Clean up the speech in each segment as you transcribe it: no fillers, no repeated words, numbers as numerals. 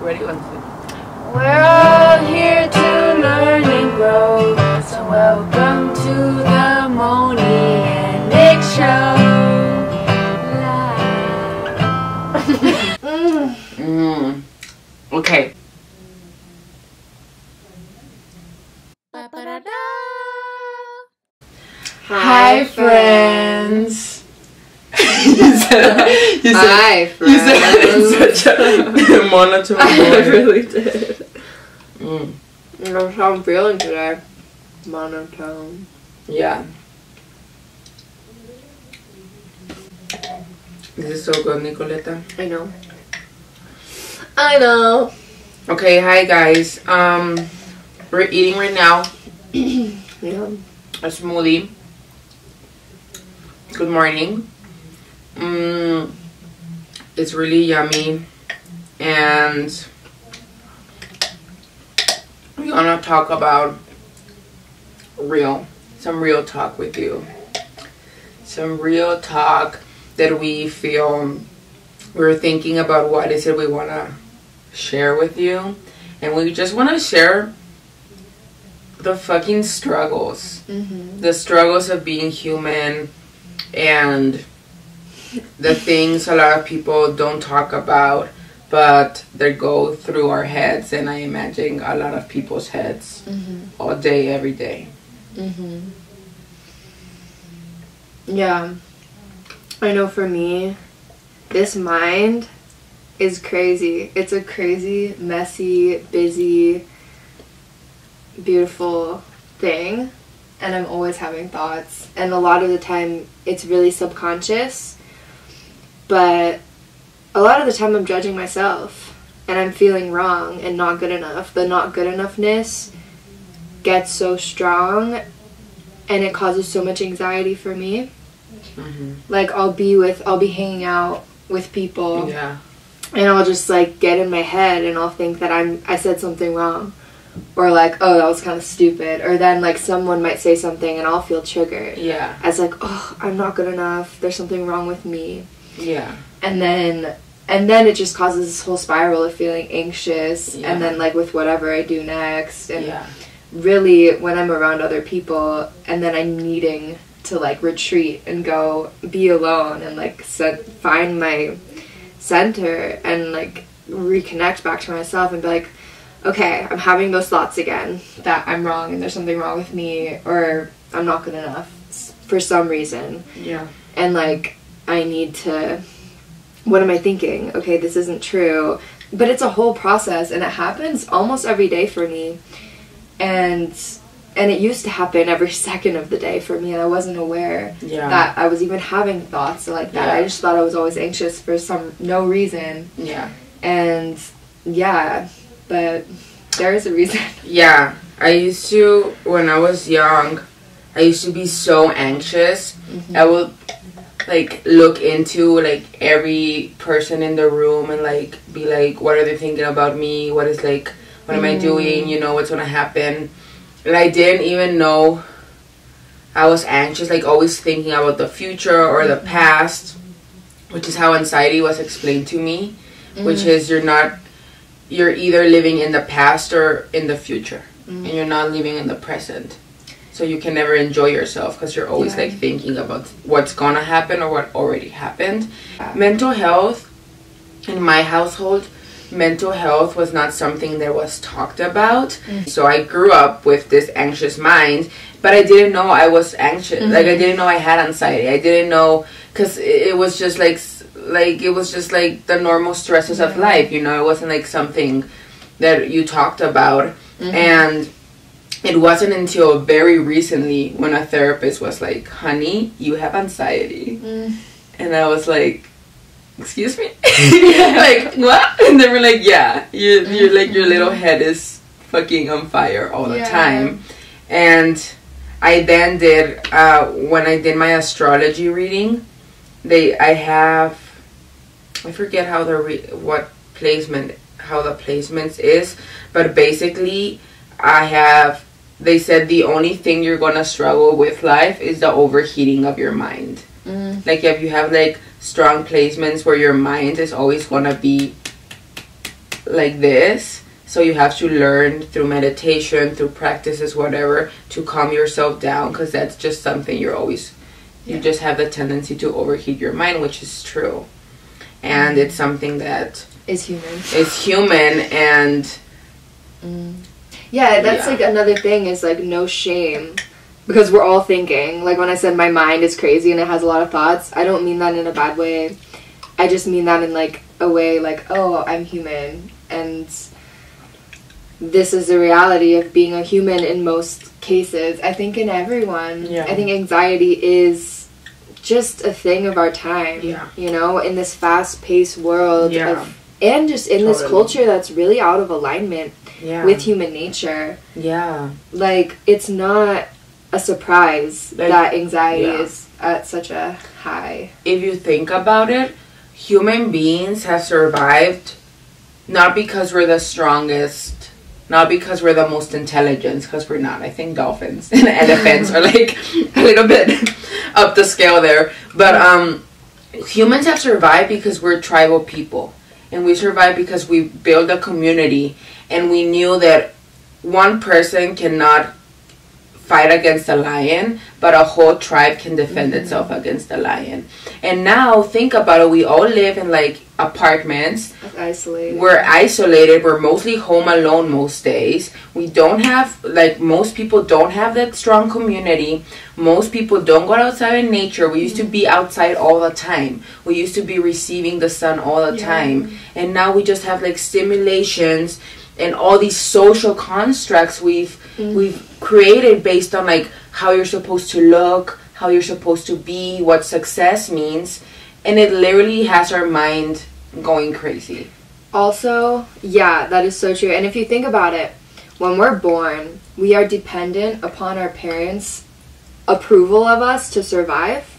Ready? 1, 2. We're all here to learn and grow, so welcome to the Moni and Nick Show. Okay. Hi, friends. you said Hi, friends. You said it in such a monotone I voice. really did. That's how I'm feeling today. Monotone. Yeah. This is so good, Nicoleta. I know. I know. Okay, hi guys. We're eating right now Yeah. a smoothie. Good morning. It's really yummy, and we're gonna talk about some real talk with you. Some real talk that we feel we're thinking about. What is it we wanna share with you? And we just wanna share the fucking struggles. The struggles of being human, and the things a lot of people don't talk about, but they go through our heads, and I imagine a lot of people's heads all day, every day. Yeah. I know for me, this mind is crazy. It's a crazy, messy, busy, beautiful thing. And I'm always having thoughts. And a lot of the time, it's really subconscious. But a lot of the time, I'm judging myself. And I'm feeling wrong and not good enough. The not good enoughness gets so strong. And it causes so much anxiety for me. Like, I'll be hanging out with people. Yeah. And I'll just, like, get in my head and I'll think that I said something wrong. Or like, oh, that was kind of stupid. Or then like someone might say something and I'll feel triggered. Yeah. As like, oh, I'm not good enough. There's something wrong with me. Yeah. And then it just causes this whole spiral of feeling anxious. Yeah. And then like with whatever I do next. And Yeah. really when I'm around other people and then I'm needing to like retreat and go be alone and like find my center and like reconnect back to myself and be like, okay, I'm having those thoughts again that I'm wrong and there's something wrong with me or I'm not good enough for some reason. Yeah. And like, I need to, what am I thinking? Okay, this isn't true. But it's a whole process and it happens almost every day for me. And it used to happen every second of the day for me and I wasn't aware that I was even having thoughts like that. I just thought I was always anxious for no reason. Yeah. And yeah. But there is a reason. Yeah. I used to, when I was young, I used to be so anxious. I would, like, look into, like, every person in the room and, like, be like, what are they thinking about me? What is, like, what am I doing? You know, what's going to happen? And I didn't even know I was anxious, like, always thinking about the future or the past, which is how anxiety was explained to me, which is you're either living in the past or in the future, and you're not living in the present. So you can never enjoy yourself because you're always like thinking about what's gonna happen or what already happened. Mental health, in my household, mental health was not something that was talked about. So I grew up with this anxious mind, but I didn't know I was anxious. Like, I didn't know I had anxiety. I didn't know, because it was just like it was just like the normal stresses of life, you know. It wasn't like something that you talked about. And it wasn't until very recently when a therapist was like, honey, you have anxiety. And I was like, excuse me? Like, what? And they were like, yeah, you're like, your little head is fucking on fire all the time. And I then did, when I did my astrology reading, I forget how the placements is, but basically they said the only thing you're gonna struggle with life is the overheating of your mind. Like, if you have like strong placements where your mind is always gonna be like this. So you have to learn through meditation, through practices, whatever, to calm yourself down, because that's just something you just have the tendency to overheat your mind, which is true. And it's something that is human. It's human, and yeah, that's like another thing is like no shame, because we're all thinking. Like when I said my mind is crazy and it has a lot of thoughts, I don't mean that in a bad way. I just mean that in like a way like, oh, I'm human, and this is the reality of being a human in most cases. I think in everyone. I think anxiety is just a thing of our time. You know, in this fast-paced world and just in this culture that's really out of alignment with human nature. Like, it's not a surprise that anxiety is at such a high. If you think about it, human beings have survived not because we're the strongest, not because we're the most intelligent, because we're not. I think dolphins and elephants are like a little bit up the scale there. But humans have survived because we're tribal people. And we survived because we built a community. And we knew that one person cannot fight against a lion, but a whole tribe can defend itself against a lion. And now, think about it. We all live in, like, apartments. Isolated. We're isolated. We're mostly home alone most days. We don't have, like, most people don't have that strong community. Most people don't go outside in nature. We used to be outside all the time. We used to be receiving the sun all the time. And now we just have, like, stimulations and all these social constructs we've created based on, like, how you're supposed to look, how you're supposed to be, what success means. And it literally has our mind going crazy. Also, yeah, that is so true. And if you think about it, when we're born, we are dependent upon our parents' approval of us to survive.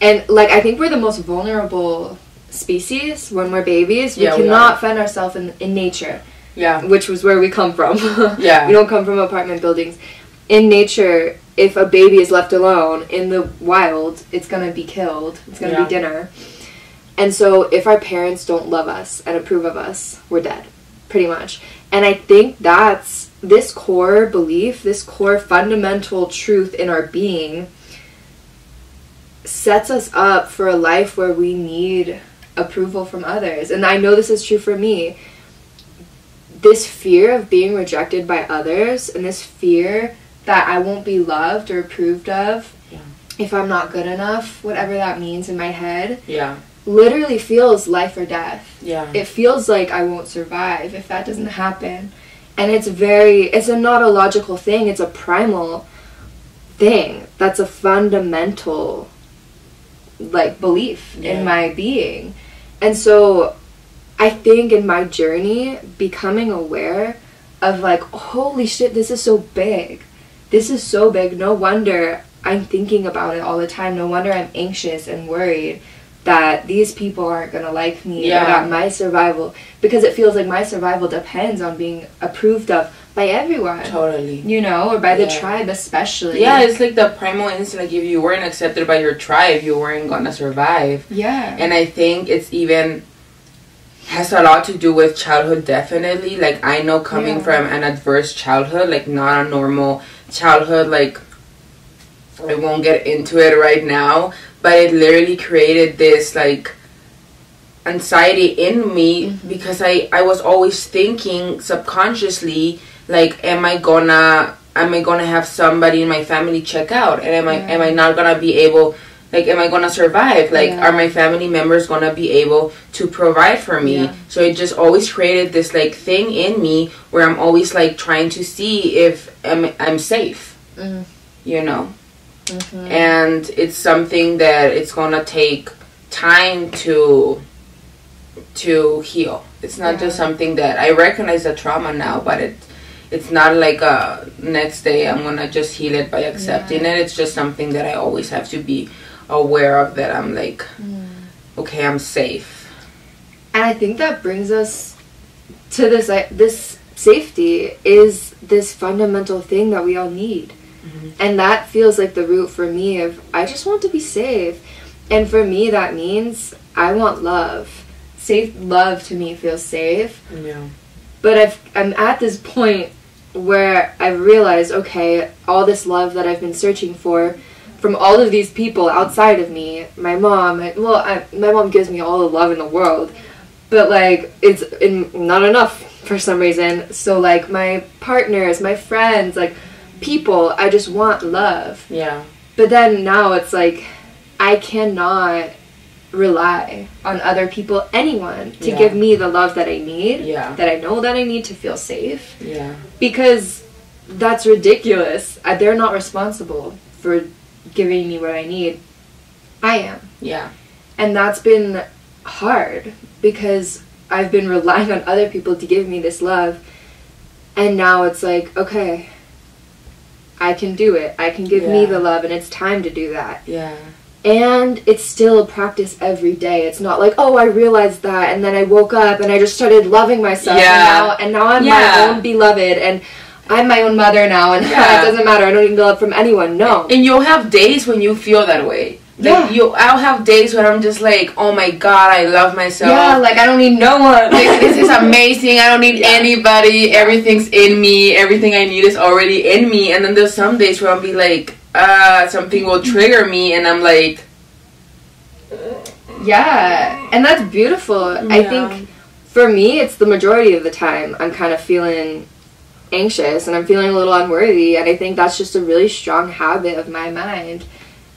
And, like, I think we're the most vulnerable species when we're babies. We cannot fend ourselves in nature. Which was where we come from. We don't come from apartment buildings. In nature, if a baby is left alone in the wild, it's going to be killed. It's going to be dinner. And so if our parents don't love us and approve of us, we're dead, pretty much. And I think that's this core belief, this core fundamental truth in our being sets us up for a life where we need approval from others. And I know this is true for me. This fear of being rejected by others and this fear that I won't be loved or approved of if I'm not good enough, whatever that means in my head, literally feels life or death. It feels like I won't survive if that doesn't happen. And it's not a logical thing. It's a primal thing. That's a fundamental, like, belief in my being. And so I think in my journey, becoming aware of, like, holy shit, this is so big. This is so big. No wonder I'm thinking about it all the time. No wonder I'm anxious and worried that these people aren't going to like me or that my survival, because it feels like my survival depends on being approved of by everyone. Totally. You know, or by the tribe especially. Yeah, it's like the primal instinct. Like, if you weren't accepted by your tribe, you weren't going to survive. And I think it's even has a lot to do with childhood, definitely. Like, I know coming from an adverse childhood, like, not a normal childhood, like, I won't get into it right now, but it literally created this, like, anxiety in me because I was always thinking subconsciously, like, am I gonna have somebody in my family check out, and am I not gonna be able, like, am I gonna survive? Like, are my family members gonna be able to provide for me? So it just always created this, like, thing in me where I'm always, like, trying to see if I'm safe, you know? And it's something that it's gonna take time to heal. It's not just something that I recognize the trauma now, but it's not like next day I'm gonna just heal it by accepting it. It's just something that I always have to be aware of, that I'm like, okay, I'm safe. And I think that brings us to this safety is this fundamental thing that we all need. And that feels like the root for me of, I just want to be safe. And for me, that means I want love. safe love to me feels safe. Yeah. But I'm at this point where I've realized, okay, all this love that I've been searching for from all of these people outside of me, my mom, my mom gives me all the love in the world, but like it's not enough for some reason. So like my partners, my friends, like people, I just want love. Yeah. But then now it's like I cannot rely on other people, anyone, to give me the love that I need, that I know that I need to feel safe. Yeah. Because that's ridiculous. They're not responsible for giving me what I need. I am. Yeah. And that's been hard because I've been relying on other people to give me this love. And now it's like, okay, I can do it. I can give me the love, and it's time to do that. Yeah. And it's still a practice every day. It's not like, oh, I realized that, and then I woke up and I just started loving myself. Yeah. And now I'm my own beloved, and I'm my own mother now, and it doesn't matter. I don't need love from anyone. No. And you'll have days when you feel that way. Like I'll have days when I'm just like, oh my god, I love myself. Yeah, like I don't need no one. Like, this is amazing. I don't need anybody. Everything's in me. Everything I need is already in me. And then there's some days where I'll be like, something will trigger me, and I'm like, yeah, and that's beautiful. Yeah. I think for me, it's the majority of the time I'm kind of feeling anxious and I'm feeling a little unworthy, and I think that's just a really strong habit of my mind.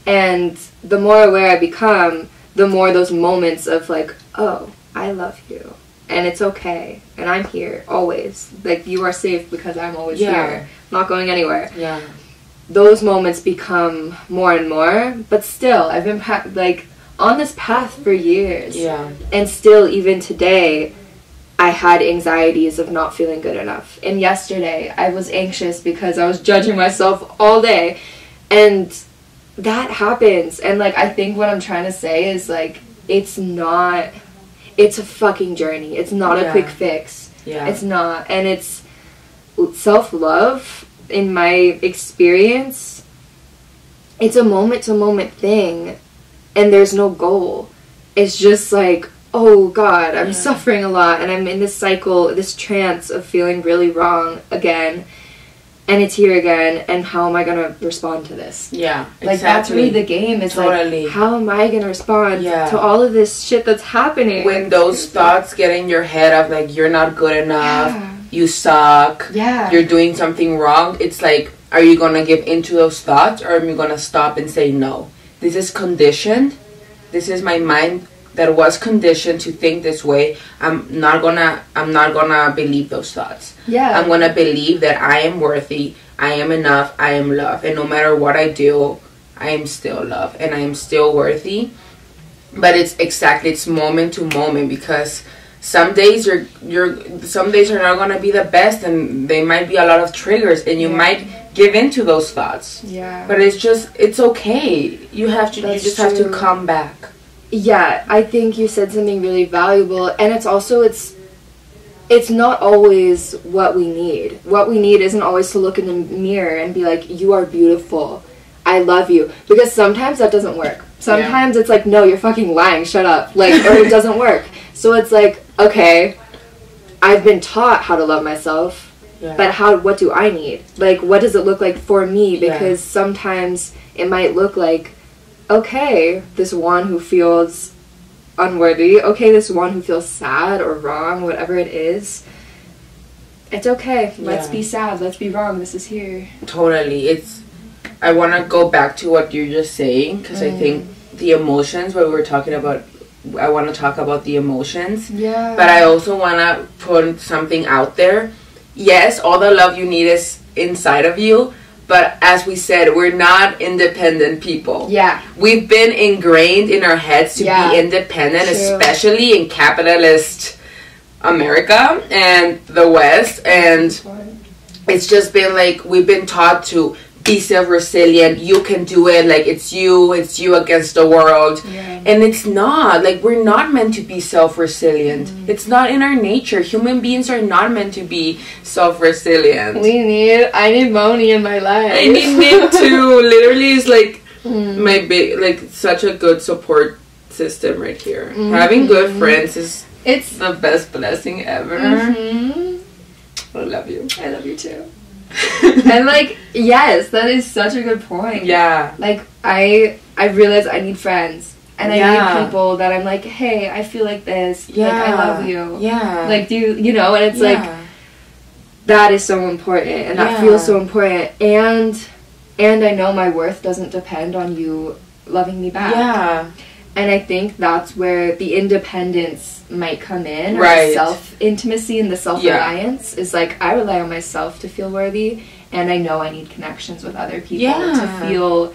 And the more aware I become, the more those moments of like, oh, I love you, and it's okay, and I'm here always. Like, you are safe because I'm always here, not going anywhere. Yeah. Those moments become more and more, but still, I've been like on this path for years. Yeah. And still, even today, I had anxieties of not feeling good enough. And yesterday, I was anxious because I was judging myself all day, and that happens. And like, I think what I'm trying to say is like, it's a fucking journey. It's not a quick fix. Yeah. It's not. And it's self-love, in my experience, it's a moment-to-moment thing, and there's no goal. It's just like, oh god, I'm suffering a lot, and I'm in this cycle, this trance of feeling really wrong again, and it's here again, and how am I gonna respond to this? Yeah, like, that's really the game. It's like, how am I gonna respond to all of this shit that's happening? When those thoughts get in your head of like, you're not good enough, you suck, you're doing something wrong, it's like, are you gonna give into those thoughts, or are you gonna stop and say, no, this is conditioned, this is my mind that was conditioned to think this way. I'm not gonna believe those thoughts. I'm gonna believe that I am worthy, I am enough, I am love, and no matter what I do, I am still love, and I am still worthy. But it's moment to moment, because some days some days are not gonna be the best, and they might be a lot of triggers, and you might give into those thoughts. But it's okay. You just have to come back. Yeah, I think you said something really valuable, and it's also, it's not always what we need. What we need isn't always to look in the mirror and be like, you are beautiful, I love you, because sometimes that doesn't work. Sometimes it's like, no, you're fucking lying, shut up, like, or it doesn't work. So it's like, okay, I've been taught how to love myself, but what do I need? Like, what does it look like for me? Because sometimes it might look like, okay, this one who feels unworthy, okay, this one who feels sad or wrong, whatever it is, it's okay. Let's be sad, let's be wrong, this is here. Totally. I want to go back to what you're just saying, because I think the emotions, what we were talking about, I want to talk about the emotions. But I also want to put something out there. Yes, all the love you need is inside of you, but as we said, we're not independent people. We've been ingrained in our heads to be independent, especially in capitalist America and the West. And it's just been like, we've been taught to be self-resilient. You can do it. Like, it's you against the world. And it's not. Like, we're not meant to be self-resilient. It's not in our nature. Human beings are not meant to be self-resilient. I need Moni in my life. I need Nick too. Literally, is like my big, like, such a good support system right here. Having good friends is It's the best blessing ever. I love you. I love you too. And like, yes, that is such a good point. Yeah. Like, I realize I need friends. And I need people that I'm like, hey, I feel like this. Yeah. Like, I love you. Yeah. Like, you know, and it's like, that is so important. And that feels so important. And I know my worth doesn't depend on you loving me back. Yeah. And I think that's where the independence might come in. Or right. the self-intimacy and the self-reliance is like, I rely on myself to feel worthy. And I know I need connections with other people to feel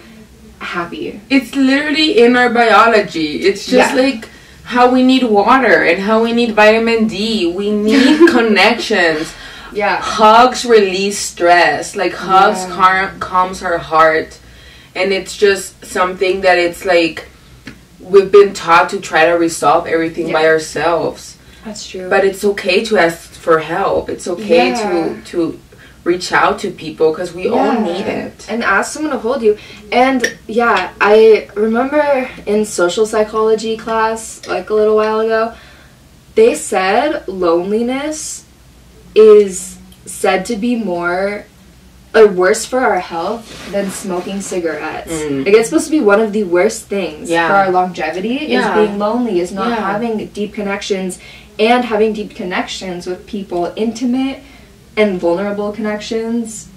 happy. It's literally in our biology. It's just like how we need water and how we need vitamin D. We need connections. Yeah. Hugs release stress. Like, hugs calms our heart. And it's just something that it's like we've been taught to try to resolve everything by ourselves. That's true. But it's okay to ask for help. It's okay to reach out to people because we all need it. And ask someone to hold you. And I remember in social psychology class like a little while ago, they said loneliness is said to be more or worse for our health than smoking cigarettes. Like, it's supposed to be one of the worst things for our longevity is being lonely, is not having deep connections, and having deep connections with people, intimate and vulnerable connections,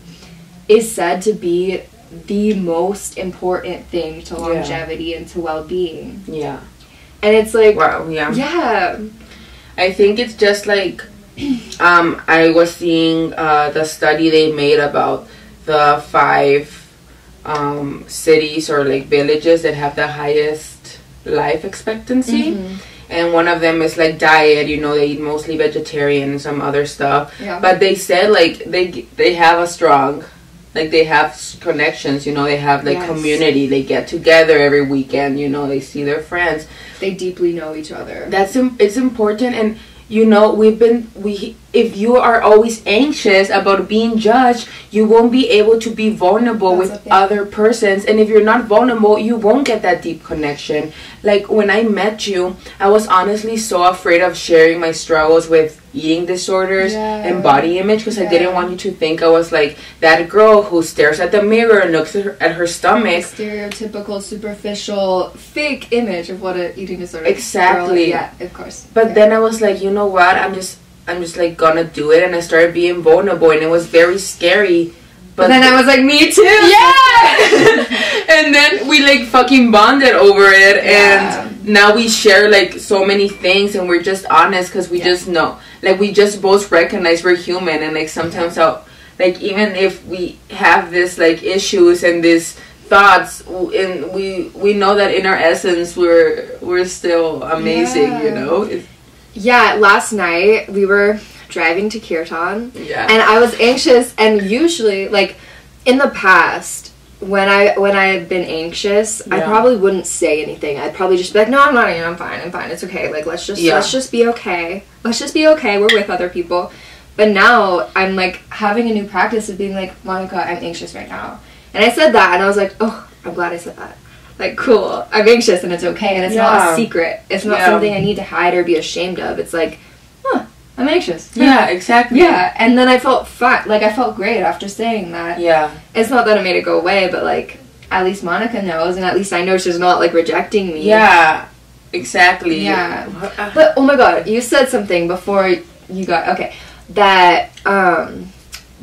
is said to be the most important thing to longevity and to well-being. Yeah. And it's like, wow, yeah. I think it's just like, I was seeing the study they made about the 5 cities or like villages that have the highest life expectancy. And one of them is like diet, you know, they eat mostly vegetarian and some other stuff. Yeah. But they said like they have a strong, like they have connections, you know, they have like community. They get together every weekend, you know, they see their friends. They deeply know each other. It's important. And you know, if you are always anxious about being judged, you won't be able to be vulnerable with other persons. And if you're not vulnerable, you won't get that deep connection. Like, when I met you, I was honestly so afraid of sharing my struggles with eating disorders and body image, because I didn't want you to think I was like that girl who stares at the mirror and looks at her stomach. Stereotypical, superficial, fake image of what an eating disorder is. Exactly. Yeah, of course. But then I was like, you know what? I'm just like gonna do it, and I started being vulnerable, and it was very scary. But then I was like, me too. Yeah. And then we like fucking bonded over it, and now we share like so many things, and we're just honest because we just know, like, we just both recognize we're human, and like sometimes like even if we have this like issues and these thoughts, and we know that in our essence we're still amazing, you know. Yeah, last night we were driving to Kirtan, and I was anxious, and usually, like, in the past, when I had been anxious, I probably wouldn't say anything. I'd probably just be like, no, I'm not, I'm fine, it's okay, like, let's just be okay, we're with other people. But now, I'm, like, having a new practice of being like, Monica, I'm anxious right now. And I said that, and I was like, oh, I'm glad I said that. Like, cool, I'm anxious, and it's okay, and it's not a secret. It's not something I need to hide or be ashamed of. It's like, I'm anxious. Yeah, exactly. Yeah, and then I felt fine. Like, I felt great after saying that. Yeah. It's not that it made it go away, but, like, at least Monica knows, and at least I know she's not, like, rejecting me. Yeah, exactly. Yeah. But, oh my god, you said something before you got... Okay. That,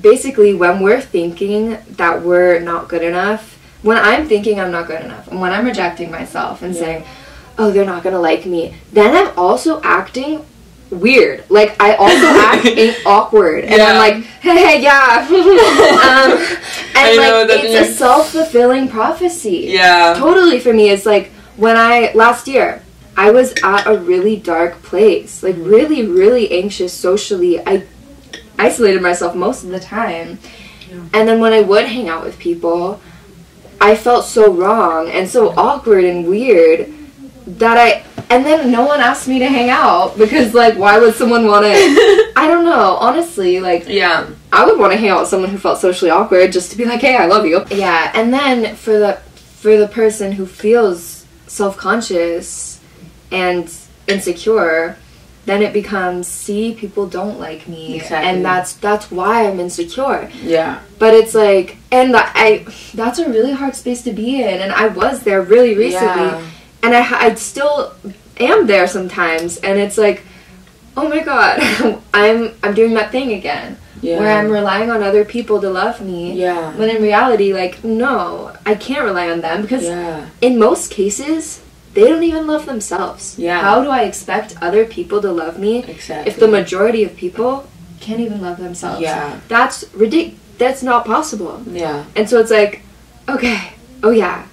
basically, when we're thinking that we're not good enough, when I'm thinking I'm not good enough, and when I'm rejecting myself and saying, oh, they're not gonna like me, then I'm also acting weird. Like, I also act awkward, and I'm like, hey, and like, it's a self-fulfilling prophecy. Yeah, totally. For me, it's like when last year I was at a really dark place, like really, really anxious socially. I isolated myself most of the time, and then when I would hang out with people, I felt so wrong and so awkward and weird that and then no one asked me to hang out, because, like, why would someone want to... I don't know, honestly, like... Yeah. I would want to hang out with someone who felt socially awkward just to be like, hey, I love you. Yeah, and then for the person who feels self-conscious and insecure, then it becomes, see, people don't like me. Exactly. And that's why I'm insecure. Yeah. But it's like, and that's a really hard space to be in, and I was there really recently. Yeah. And I still am there sometimes, and it's like, oh my god, I'm doing that thing again. Yeah. Where I'm relying on other people to love me. Yeah. When in reality, like, no, I can't rely on them, because in most cases, they don't even love themselves. Yeah. How do I expect other people to love me if the majority of people can't even love themselves? Yeah. That's ridiculous. That's not possible. Yeah. And so it's like, okay, oh yeah,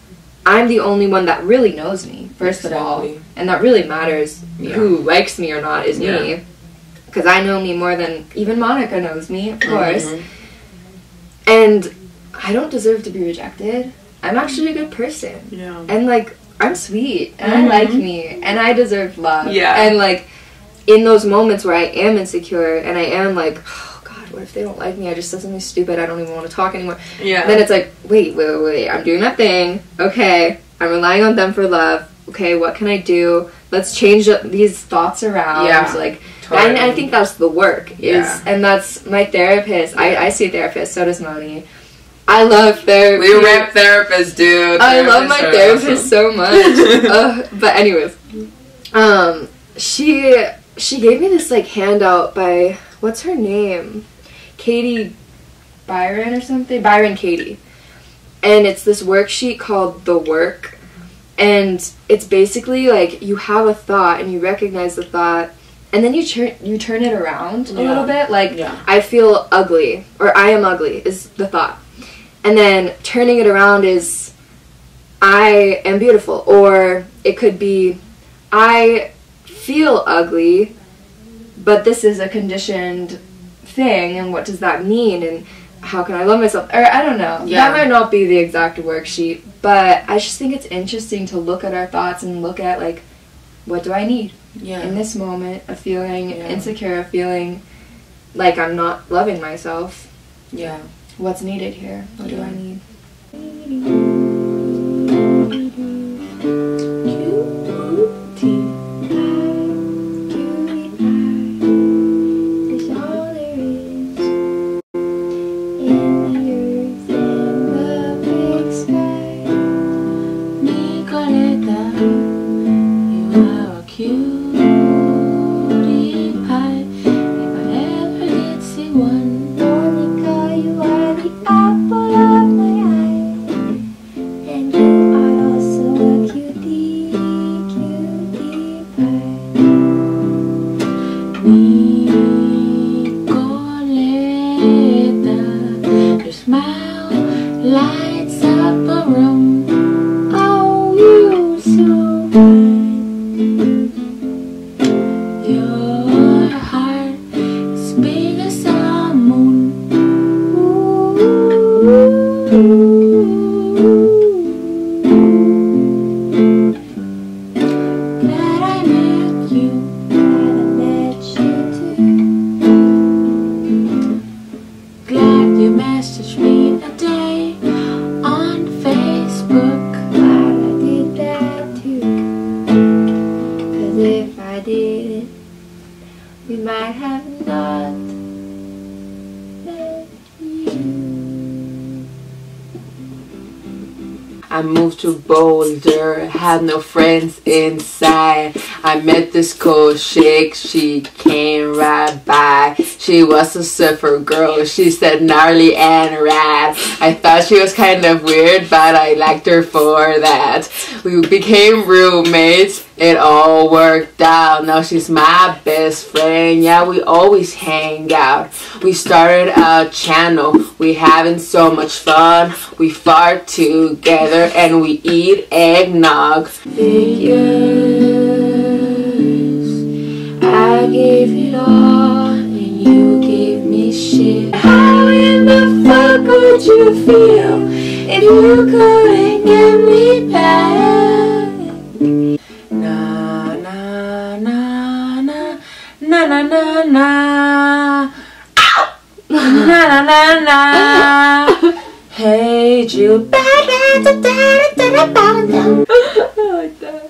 I'm the only one that really knows me, first of all. And that really matters. Who likes me or not is me. Because I know me more than even Monica knows me, of course. And I don't deserve to be rejected. I'm actually a good person. Yeah. And, like, I'm sweet. And I like me. And I deserve love. Yeah. And, like, in those moments where I am insecure and I am like, oh, God, what if they don't like me? I just said something stupid. I don't even want to talk anymore. Yeah. Then it's like, wait. I'm doing that thing. Okay. I'm relying on them for love. Okay, what can I do? Let's change these thoughts around. Yeah. Like, totally. And I think that's the work. And that's my therapist. I see a therapist. So does Moni. I love therapy. We rep therapists, dude. I love my therapist so much. But anyways, she gave me this like handout by, what's her name? Katie Byron or something? Byron Katie. And it's this worksheet called The Work. And it's basically like you have a thought and you recognize the thought, and then you turn it around a little bit. Like, I feel ugly, or I am ugly is the thought. And then turning it around is, I am beautiful. Or it could be, I feel ugly, but this is a conditioned thing, and what does that mean? And how can I love myself? Or I don't know. Yeah. That might not be the exact worksheet, but I just think it's interesting to look at our thoughts and look at, like, what do I need in this moment of feeling insecure, of feeling like I'm not loving myself. Yeah. What's needed here? What do I need? I moved to Boulder, had no friends inside. I met this cool chick, she came right by. She was a surfer girl, she said gnarly and rad. I thought she was kind of weird, but I liked her for that. We became roommates, it all worked out. Now she's my best friend, yeah, we always hang out. We started a channel, we having so much fun. We fart together and we eat eggnog. Figures, I gave it all and you gave me shit. How in the fuck would you feel if you couldn't get me back? Na na na na na na na na. Ow! Na na na na. Hey Jude. I like that.